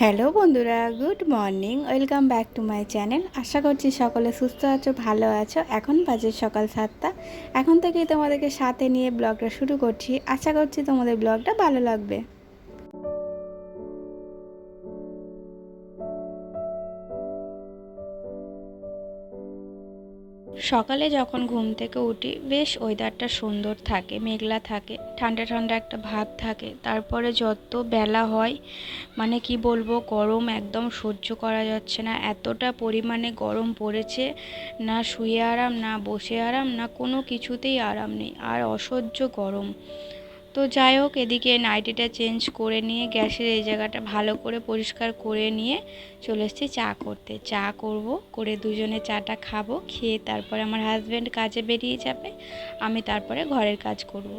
Hello বন্ধুরা, good morning. Welcome back to my channel. আশা করছি সকলে সুস্থ আছো, ভালো আছো। এখন বাজে সকাল 7টা। এখন থেকেই তোমাদেরকে সাথে নিয়ে ব্লগটা শুরু করছি। আশা করছি তোমাদের ব্লগটা ভালো লাগবে। সকালে যখন ঘুম থেকে উঠি বেশ ওয়েদারটা সুন্দর থাকে, মেঘলা থাকে, ঠান্ডা ঠান্ডা একটা ভাব থাকে। তারপরে যত বেলা হয় মানে কি বলবো, গরম একদম সহ্য করা যাচ্ছে না, এতটা পরিমাণে গরম পড়েছে। না শুয়ে আরাম, না বসে আরাম, না কোনো কিছুতেই আরাম নেই, আর অসহ্য গরম। তো যাই হোক, এদিকে নাইটিটা চেঞ্জ করে নিয়ে গ্যাসের এই জায়গাটা ভালো করে পরিষ্কার করে নিয়ে চলে এসেছি চা করতে। চা করব, করে দুজনে চাটা খাবো, খেয়ে তারপরে আমার হাজব্যান্ড কাজে বেরিয়ে যাবে, আমি তারপরে ঘরের কাজ করব।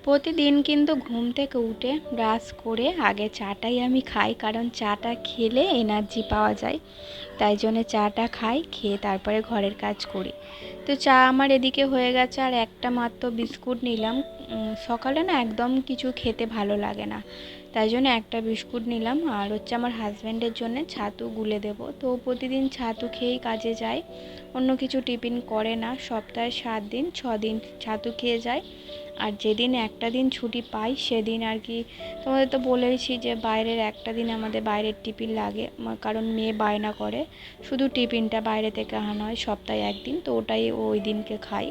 প্রতিদিন কিন্তু ঘুম থেকে উঠে ব্রাশ করে আগে চাটাই আমি খাই, কারণ চাটা খেলে এনার্জি পাওয়া যায়। তাই জন্য চাটা খাই, খেয়ে তারপরে ঘরের কাজ করি। তো চা আমার এদিকে হয়ে গেছে, আর একটা মাত্র বিস্কুট নিলাম। সকালে না একদম কিছু খেতে ভালো লাগে না, তাই জন্য একটা বিস্কুট নিলাম। আর হচ্ছে আমার হাজব্যান্ডের জন্য ছাতু গুলে দেব। তো প্রতিদিন ছাতু খেয়েই কাজে যায়, অন্য কিছু টিফিন করে না। সপ্তাহে 7 দিন 6 দিন ছাতু খেয়ে যায়। আর যেদিন একটা দিন ছুটি পাই সেদিন আর কি, তোমাদের তো বলেইছি যে বাইরের একটা দিন আমাদের বাইরের টিফিন লাগে, কারণ মেয়ে বায়না করে শুধু টিফিনটা বাইরে থেকে আনা হয় সপ্তাহে একদিন, তো ওটাই ওই দিনকে খাই,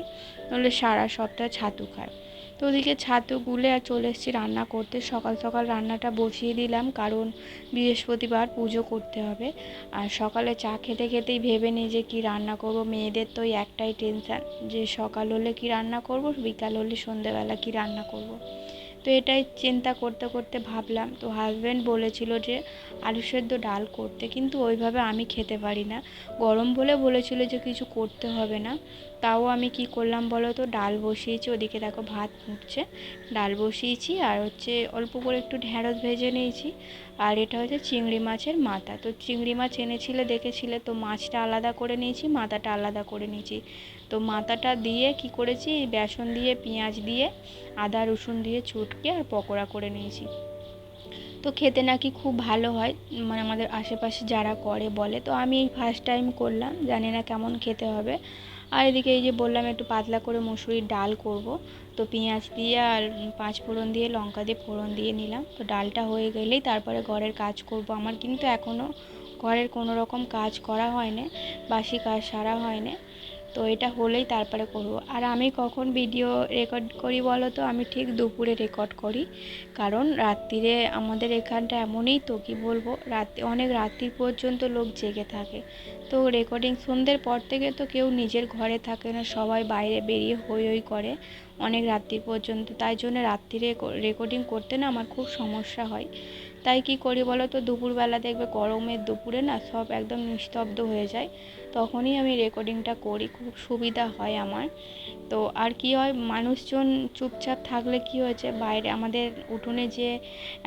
নাহলে সারা সপ্তাহে ছাতু খায়। তো ওদিকে ছাতু গুলে আর চলে এসেছি রান্না করতে। সকাল সকাল রান্নাটা বসিয়ে দিলাম, কারণ বৃহস্পতিবার পুজো করতে হবে। আর সকালে চা খেতে খেতেই ভেবে নিই যে কী রান্না করব। মেয়েদের তো ওই একটাই টেনশান যে সকাল হলে কী রান্না করব, বিকাল হলে সন্ধেবেলা কী রান্না করব। তো এটাই চিন্তা করতে করতে ভাবলাম, তো হাজব্যান্ড বলেছিল যে আলু সেদ্ধ ডাল করতে, কিন্তু ওইভাবে আমি খেতে পারি না। গরম বলে বলেছিল যে কিছু করতে হবে না, তাও আমি কি করলাম বলো তো, ডাল বসিয়েছি। ওদিকে দেখো ভাত ফুটছে, ডাল বসিয়েছি, আর হচ্ছে অল্প করে একটু ঢ্যাঁড়স ভেজে নিয়েছি। আর এটা হচ্ছে চিংড়ি মাছের মাথা। তো চিংড়ি মাছ এনেছিলে দেখেছিলে, তো মাছটা আলাদা করে নিয়েছি, মাথাটা আলাদা করে নিয়েছি। তো মাথাটা দিয়ে কি করেছি, বেসন দিয়ে পেঁয়াজ দিয়ে আদা রসুন দিয়ে চটকে আর পকোড়া করে নিয়েছি। তো খেতে নাকি খুব ভালো হয়, মানে আমাদের আশেপাশে যারা করে বলে। তো আমি এই ফার্স্ট টাইম করলাম, জানি না কেমন খেতে হবে। আর এদিকে এই যে বললাম একটু পাতলা করে মসুরির ডাল করব, তো পেঁয়াজ দিয়ে আর 5 ফোড়ন দিয়ে লঙ্কা দিয়ে ফোড়ন দিয়ে নিলাম। তো ডালটা হয়ে গেলেই তারপরে ঘরের কাজ করব। আমার কিন্তু এখনও ঘরের কোনো রকম কাজ করা হয়নি, বাসি কাজ সারা হয়নি। তো এটা হলেই তারপরে করব। আর আমি কখন ভিডিও রেকর্ড করি বলো তো, আমি ঠিক দুপুরে রেকর্ড করি, কারণ রাত্রিরে আমাদের এখানটা এমনই, তো কি বলবো, অনেক রাত্রি পর্যন্ত লোক জেগে থাকে। তো রেকর্ডিং সন্ধ্যের পর থেকে তো কেউ নিজের ঘরে থাকে না, সবাই বাইরে বেরিয়ে হই হই করে অনেক রাত্রি পর্যন্ত। তাই জন্য রাত্রিরে রেকর্ডিং করতে না আমার খুব সমস্যা হয়। তাই কি করি বলো তো, দুপুরবেলা দেখবে গরমের দুপুরে না সব একদম নিস্তব্ধ হয়ে যায়, তখনই আমি রেকর্ডিংটা করি, খুব সুবিধা হয় আমার। তো আর কি হয়, মানুষজন চুপচাপ থাকলে কি হয়েছে, বাইরে আমাদের উঠোনে যে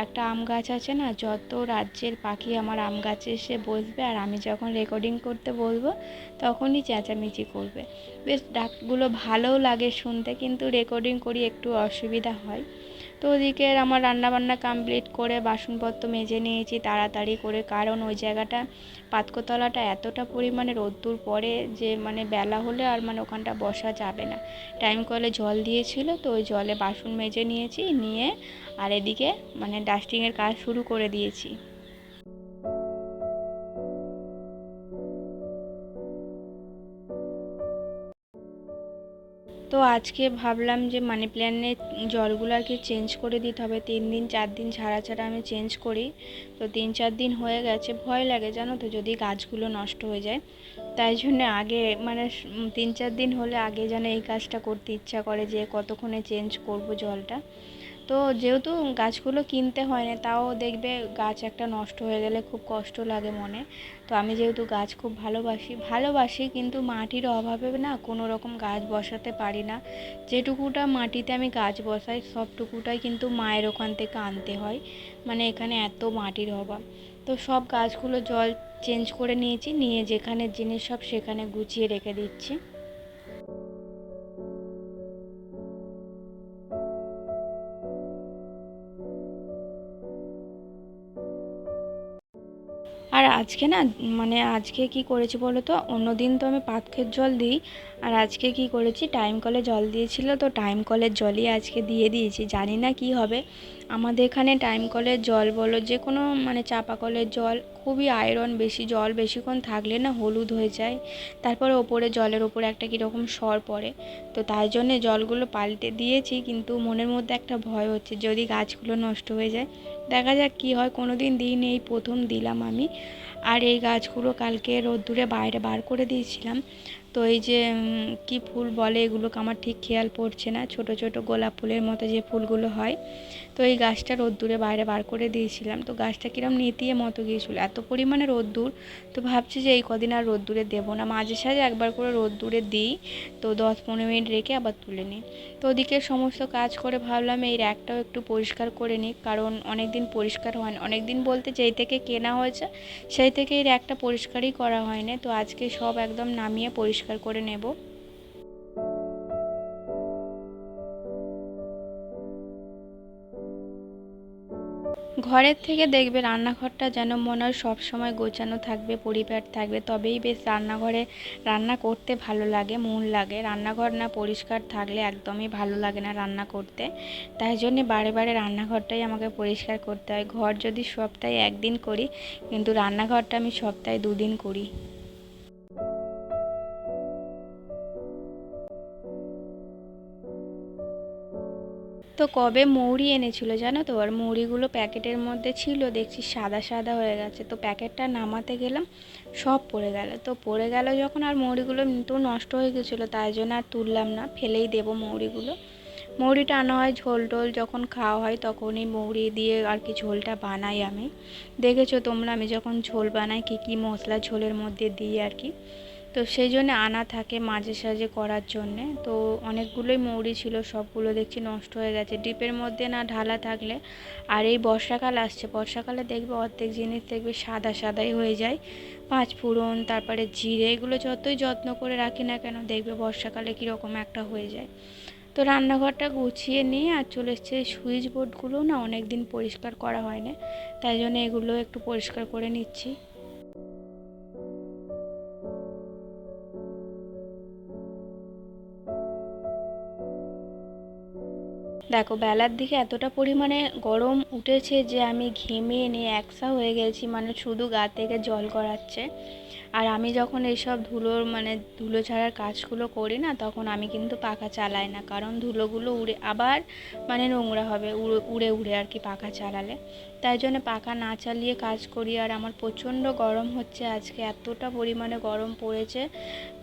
একটা আম গাছ আছে না, যত রাজ্যের পাখি আমার আম গাছে এসে বসবে, আর আমি যখন রেকর্ডিং করতে বলবো তখনই চেঁচামেচি করবে। বেশ ডাকগুলো ভালোও লাগে শুনতে, কিন্তু রেকর্ডিং করি একটু অসুবিধা হয়। তো ওদিকে আমার রান্নাবান্না কমপ্লিট করে বাসনপত্র মেজে নিয়েছি তাড়াতাড়ি করে, কারণ ওই জায়গাটা পাতকোতলাটা এতটা পরিমাণে রোদ্দুর পড়ে যে মানে বেলা হলে আর মানে ওখানটা বসা যাবে না। টাইম কলে জল দিয়েছিল, তো ওই জলে বাসন মেজে নিয়েছি, নিয়ে আর এদিকে মানে ডাস্টিংয়ের কাজ শুরু করে দিয়েছি। তো আজকে ভাবলাম যে মানি প্ল্যান্টের জলগুলো আর কি চেঞ্জ করে দিতে হবে, 3 দিন 4 দিন ছাড়া ছাড়া আমি চেঞ্জ করি। তো 3-4 দিন হয়ে গেছে, ভয় লাগে জানো তো যদি গাছগুলো নষ্ট হয়ে যায়। তাই জন্য আগে মানে 3-4 দিন হলে আগে যেন এই কাজটা করতে ইচ্ছা করে যে কতক্ষণে চেঞ্জ করব জলটা। তো যেহেতু গাছগুলো কিনতে হয় না, তাও দেখবে গাছ একটা নষ্ট হয়ে গেলে খুব কষ্ট লাগে মনে। তো আমি যেহেতু গাছ খুব ভালোবাসি, কিন্তু মাটির অভাবে না কোনো রকম গাছ বসাতে পারি না। যেটুকুটা মাটিতে আমি গাছ বসাই সবটুকুটাই কিন্তু মায়ের ওখান থেকে আনতে হয়, মানে এখানে এত মাটির অভাব। তো সব গাছগুলো জল চেঞ্জ করে নিয়েছি, নিয়ে যেখানে জিনিস সব সেখানে গুছিয়ে রেখে দিচ্ছি। আর আজকে না মানে আজকে কি করেছি বলো তো, অন্যদিন তো আমি পাতকের জল দিই, আর আজকে কি করেছি, টাইম কলে জল দিয়েছিল তো টাইম কলের জলই আজকে দিয়ে দিয়েছি। জানি না কি হবে, আমাদের এখানে টাইম কলের জল বলো যে কোনো মানে চাপা কলের জল খুবই আয়রন বেশি, জল বেশিক্ষণ থাকলে না হলুদ হয়ে যায়, তারপরে ওপরে জলের ওপরে একটা কীরকম সর পড়ে। তো তাই জন্যে জলগুলো পাল্টে দিয়েছি, কিন্তু মনের মধ্যে একটা ভয় হচ্ছে যদি গাছগুলো নষ্ট হয়ে যায়। দেখা যাক কি হয়, কোনো দিন দিইনি, এই প্রথম দিলাম আমি। আর এই গাছগুলো কালকে রোদ্দুরে বাইরে বার করে দিয়েছিলাম। তো এই যে কি ফুল বলে এগুলোকে আমার ঠিক খেয়াল পড়ছে না, ছোট ছোট গোলাপ ফুলের মতো যে ফুলগুলো হয়। তো এই গাছটা রোদ্দুরে বাইরে বার করে দিয়েছিলাম, তো গাছটা কিরম নেতিয়ে মতো গিয়েছিলো, এত পরিমাণে রোদ্দুর। তো ভাবছি যে এই কদিন আর রোদ্দুরে দেবো না, মাঝে সাঝে একবার করে রোদ্দুরে দিই, তো 10-15 মিনিট রেখে আবার তুলে নিই। তো ওদিকে সমস্ত কাজ করে ভাবলাম এই র্যাকটাও একটু পরিষ্কার করে নিই, কারণ অনেক দিন পরিষ্কার হয় না, অনেক দিন বলতে যেই থেকে কেনা হয়েছে সেই থেকে এই র্যাকটা পরিষ্কারই করা হয়নি। তো আজকে সব একদম নামিয়ে পরিষ্কার করে নেব। ঘরের থেকে দেখবে রান্নাঘরটা যেন মনে হয় সবসময় গোছানো থাকবে, পরিপাট থাকবে, তবেই বেশ রান্নাঘরে রান্না করতে ভালো লাগে, মন লাগে। রান্নাঘর না পরিষ্কার থাকলে একদমই ভালো লাগে না রান্না করতে। তাই জন্যে বারে বারে রান্নাঘরটাই আমাকে পরিষ্কার করতে হয়। ঘর যদি সপ্তাহে একদিন করি, কিন্তু রান্নাঘরটা আমি সপ্তাহে 2 দিন করি। তো কবে মৌরি এনেছিল জানো তো, আর মৌরিগুলো প্যাকেটের মধ্যে ছিল, দেখছি সাদা সাদা হয়ে গেছে। তো প্যাকেটটা নামাতে গেলাম, সব পড়ে গেল। তো পড়ে গেল যখন, আর মৌরিগুলো তো নষ্ট হয়ে গেছিলো, তাই জন্য আর তুললাম না, ফেলেই দেবো মৌরিগুলো। মৌরিটা আনা হয় ঝোল টোল যখন খাওয়া হয় তখনই মৌরি দিয়ে আর কি ঝোলটা বানাই আমি। দেখেছো তোমরা আমি যখন ঝোল বানাই কী কী মশলা ঝোলের মধ্যে দিই আর কি। তো সেই জন্য আনা থাকে মাঝে সাঝে করার জন্যে। তো অনেকগুলোই মৌরি ছিল, সবগুলো দেখছি নষ্ট হয়ে গেছে ডিপের মধ্যে না ঢালা থাকলে। আর এই বর্ষাকাল আসছে, বর্ষাকালে দেখবে অর্ধেক জিনিস দেখবে সাদা সাদাই হয়ে যায়। 5 ফোড়ন, তারপরে জিরে, এগুলো যতই যত্ন করে রাখি না কেন দেখবে বর্ষাকালে কীরকম একটা হয়ে যায়। তো রান্নাঘরটা গুছিয়ে নিয়ে আর চলে এসছে। সুইচ বোর্ডগুলো না অনেক দিন পরিষ্কার করা হয় না, তাই জন্য এগুলো একটু পরিষ্কার করে নিচ্ছি। দেখো বেলার দিকে এতটা পরিমাণে গরম উঠেছে যে আমি ঘেমে নিয়ে একসা হয়ে গেছি, মানে শুধু গা থেকে জল গড়াচ্ছে। আর আমি যখন এইসব ধুলোর মানে ধুলো ছাড়ার কাজগুলো করি না, তখন আমি কিন্তু পাখা চালাই না, কারণ ধুলোগুলো উড়ে আবার মানে নোংরা হবে উড়ে উড়ে আর কি পাখা চালালে। তাই জন্য পাখা না চালিয়ে কাজ করি। আর আমার প্রচণ্ড গরম হচ্ছে, আজকে এতটা পরিমাণে গরম পড়েছে।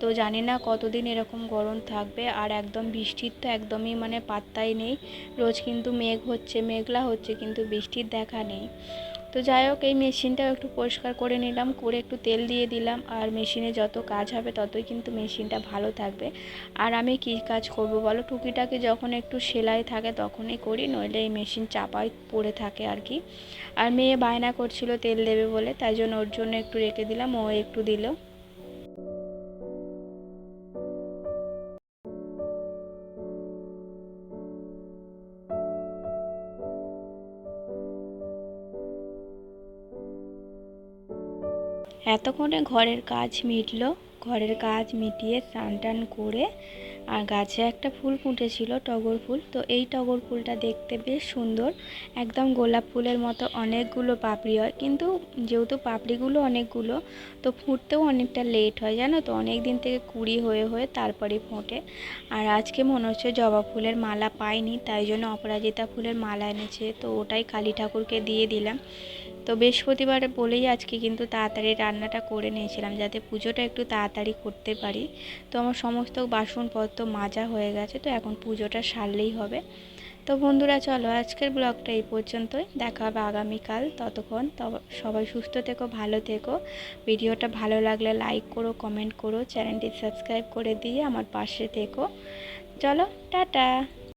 তো জানি না কতদিন এরকম গরম থাকবে। আর একদম বৃষ্টির তো একদমই মানে পাত্তাই নেই, রোজ কিন্তু মেঘ হচ্ছে, মেঘলা হচ্ছে, কিন্তু বৃষ্টির দেখা নেই। তো যাই হোক, এই মেশিনটাও একটু পরিষ্কার করে নিলাম, করে একটু তেল দিয়ে দিলাম। আর মেশিনে যত কাজ হবে ততই কিন্তু মেশিনটা ভালো থাকবে। আর আমি কী কাজ করব বলো, টুকিটাকি যখন একটু সেলাই থাকে তখনই করি, নইলে এই মেশিন চাপাই পড়ে থাকে আর কি। আর মেয়ে বায়না করছিল তেল দেবে বলে, তাই জন্য ওর জন্য একটু রেখে দিলাম, ও একটু দিল। এতক্ষণে ঘরের কাজ মিটলো, ঘরের কাজ মিটিয়ে স্নান টান করে আর গাছে একটা ফুল ফুটেছিল টগর ফুল। তো এই টগর ফুলটা দেখতে বেশ সুন্দর, একদম গোলাপ ফুলের মতো অনেকগুলো পাপড়ি হয়, কিন্তু যেহেতু পাপড়িগুলো অনেকগুলো তো ফুটতেও অনেকটা লেট হয় জানো তো, অনেক দিন থেকে কুড়ি হয়ে হয়ে তারপরে ফোটে। আর আজকে মনে হচ্ছে জবা ফুলের মালা পাইনি, তাই জন্য অপরাজিতা ফুলের মালা এনেছে, তো ওটাই কালী ঠাকুরকে দিয়ে দিলাম। তো বৃহস্পতিবার বলেই আজকে কিন্তু তাড়াতাড়ি রান্নাটা করে নিয়েছিলাম, যাতে পুজোটা একটু তাড়াতাড়ি করতে পারি। তো আমার সমস্ত বাসনপত্র মাজা হয়ে গেছে, তো এখন পুজোটা সারলেই হবে। তো বন্ধুরা চলো আজকের ব্লগটা এই পর্যন্তই, দেখা হবে আগামীকাল। ততক্ষণ সবাই সুস্থ থেকো, ভালো থেকো। ভিডিওটা ভালো লাগলে লাইক করো, কমেন্ট করো, চ্যানেলটি সাবস্ক্রাইব করে দিয়ে আমার পাশে থেকো। চলো টাটা।